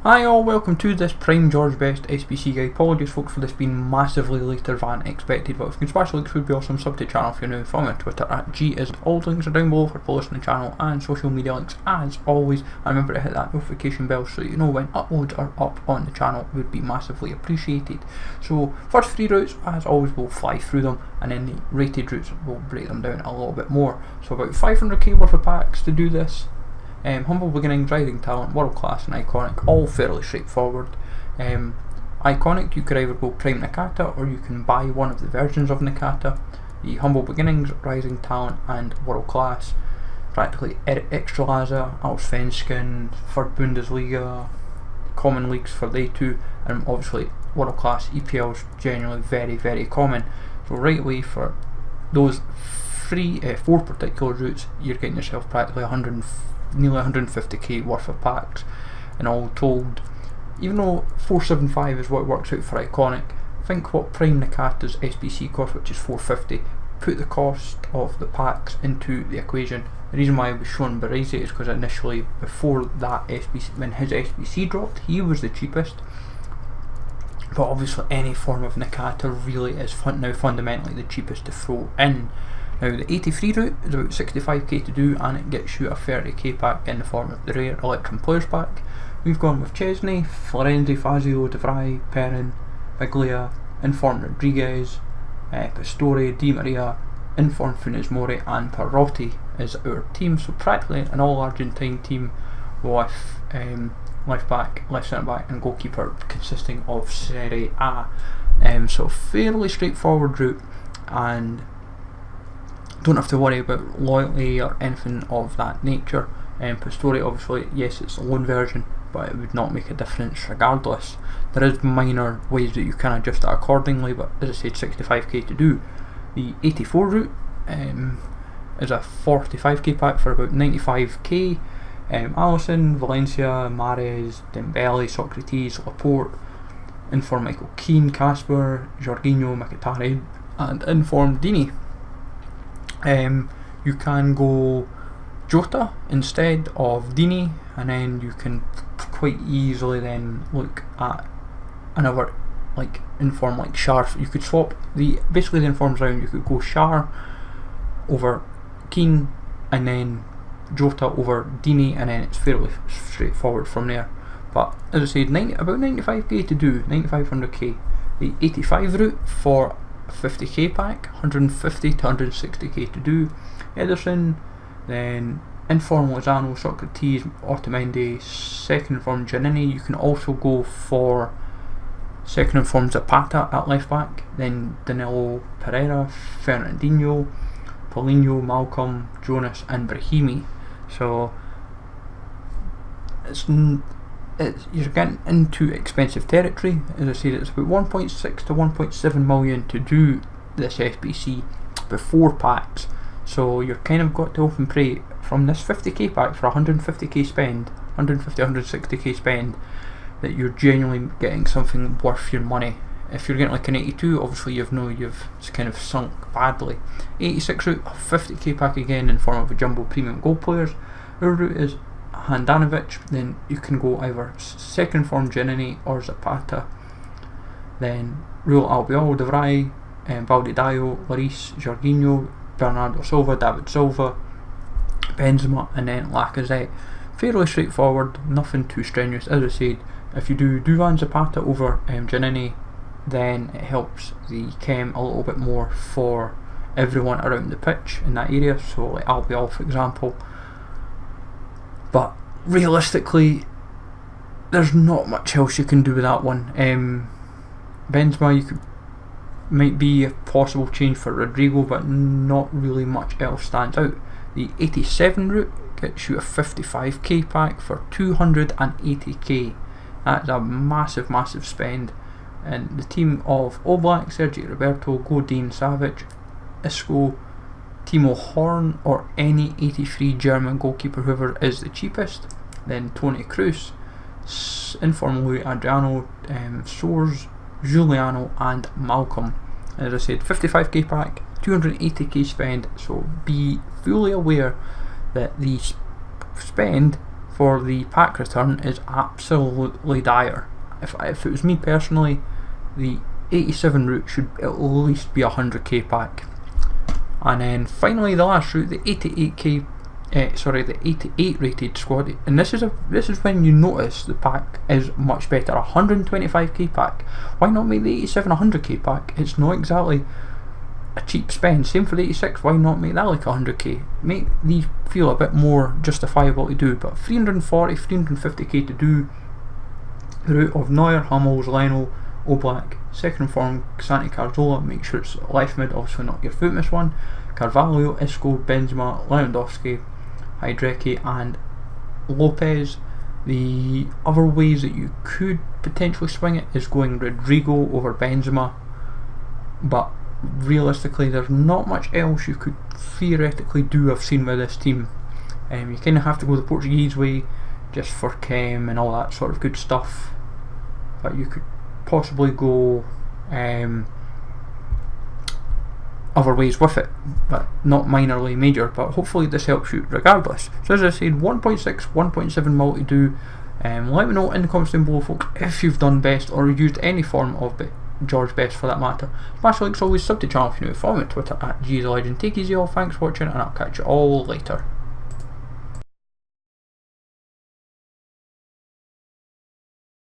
Hi all, welcome to this Prime George Best SBC guide. Apologies folks for this being massively later than expected, but if you can smash the links would be awesome. Sub to the channel if you're new. Follow me on Twitter at @G is. All the links are down below for posting the channel and social media links as always. And remember to hit that notification bell so you know when uploads are up on the channel. Would be massively appreciated. So first three routes as always we'll fly through them, and then the rated routes we'll break them down a little bit more. So about 500k worth of packs to do this. Humble beginnings, rising talent, world class and iconic, all fairly straightforward. Iconic, you could either go Prime Nakata or you can buy one of the versions of Nakata. The humble beginnings, rising talent and world class, practically extra Laza, Allsvenskan for Bundesliga, common leagues for they two, and obviously world class EPLs generally very common. So right away for those four particular routes you're getting yourself practically nearly 150k worth of packs, and all told, even though 475 is what it works out for iconic, think what Prime Nakata's SBC cost, which is 450. Put the cost of the packs into the equation. The reason why I was showing Baresi is because initially, before that SBC, when his SBC dropped, he was the cheapest. But obviously any form of Nakata really is now fundamentally the cheapest to throw in. Now the 83 route is about 65k to do, and it gets you a 30k pack in the form of the rare Electrum Players pack. We've gone with Chesney, Florenzi, Fazio, De Vrij, Perrin, Biglia, Informed Rodriguez, Pastore, Di Maria, Informed Funes Mori and Perotti is our team. So practically an all Argentine team with left back, left centre back and goalkeeper consisting of Serie A. So fairly straightforward route, and don't have to worry about loyalty or anything of that nature. Pastore, obviously, yes, it's a loan version, but it would not make a difference regardless. There is minor ways that you can adjust that accordingly, but as I said, 65k to do. The 84 route is a 45k pack for about 95k. Alisson, Valencia, Mahrez, Dembele, Socrates, Laporte, informed Michael Keane, Casper, Jorginho, Mkhitaryan and informed Dini. You can go Jota instead of Dini, and then you can quite easily then look at another like inform like Shar. You could swap basically the informs round. You could go Shar over Keane and then Jota over Dini, and then it's fairly straightforward from there. But as I said, about 95k to do, 9500k. The 85 route for 50k pack, 150 to 160k to do. Ederson, then inform Lozano, Socrates, Otamendi, second inform Giannini. You can also go for second inform Zapata at left back, then Danilo Pereira, Fernandinho, Paulinho, Malcolm, Jonas and Brahimi. So you're getting into expensive territory. As I said, it's about 1.6 to 1.7 million to do this SBC before packs. So you're kind of got to hope and pray from this 50k pack for 150k spend, 150 160k spend, that you're genuinely getting something worth your money. If you're getting like an 82, obviously you've kind of sunk badly. 86 route, 50k pack again in form of a jumbo premium gold players. Our route is Handanovic, then you can go either second form Giannini or Zapata, then Raul Albiol, De Vrij, Valdedayo, Lloris, Jorginho, Bernardo Silva, David Silva, Benzema and then Lacazette. Fairly straightforward, nothing too strenuous. As I said, if you do Duvan Zapata over Giannini, then it helps the chem a little bit more for everyone around the pitch in that area, so like Albiol for example. But realistically, there's not much else you can do with that one. Benzema might be a possible change for Rodrigo, but not really much else stands out. The 87 route gets you a 55k pack for 280k. That's a massive spend. And the team of Oblak, Sergio Roberto, Godin, Savic, Isco, Timo Horn or any 83 German goalkeeper, whoever is the cheapest. Then Toni Kroos, informally Adriano, Soares, Giuliano and Malcolm. As I said, 55k pack, 280k spend, so be fully aware that the spend for the pack return is absolutely dire. If it was me personally, the 87 route should at least be a 100k pack. And then finally the last route, the 88k, the 88 rated squad, and this is when you notice the pack is much better. 125k pack. Why not make the 87 a 100k pack? It's not exactly a cheap spend. Same for the 86. Why not make that like 100k? Make these feel a bit more justifiable to do. But 340, 350k to do the route of Neuer, Hummels, Leno, Oblak, second form Santi Cazorla, make sure it's left mid, obviously not your foot miss one, Carvalho, Isco, Benzema, Lewandowski, Hydreki and Lopez. The other ways that you could potentially swing it is going Rodrigo over Benzema, but realistically there's not much else you could theoretically do, I've seen with this team. You kind of have to go the Portuguese way just for chem and all that sort of good stuff, but you could possibly go other ways with it, but not minorly major. But hopefully this helps you regardless. So as I said, 1.6, 1.7 multi do. Let me know in the comments down below, folks, if you've done best or used any form of George Best for that matter. Smash the links, always sub to the channel if you're new. Follow me on Twitter at GSLegend. Take it easy all, thanks for watching, and I'll catch you all later.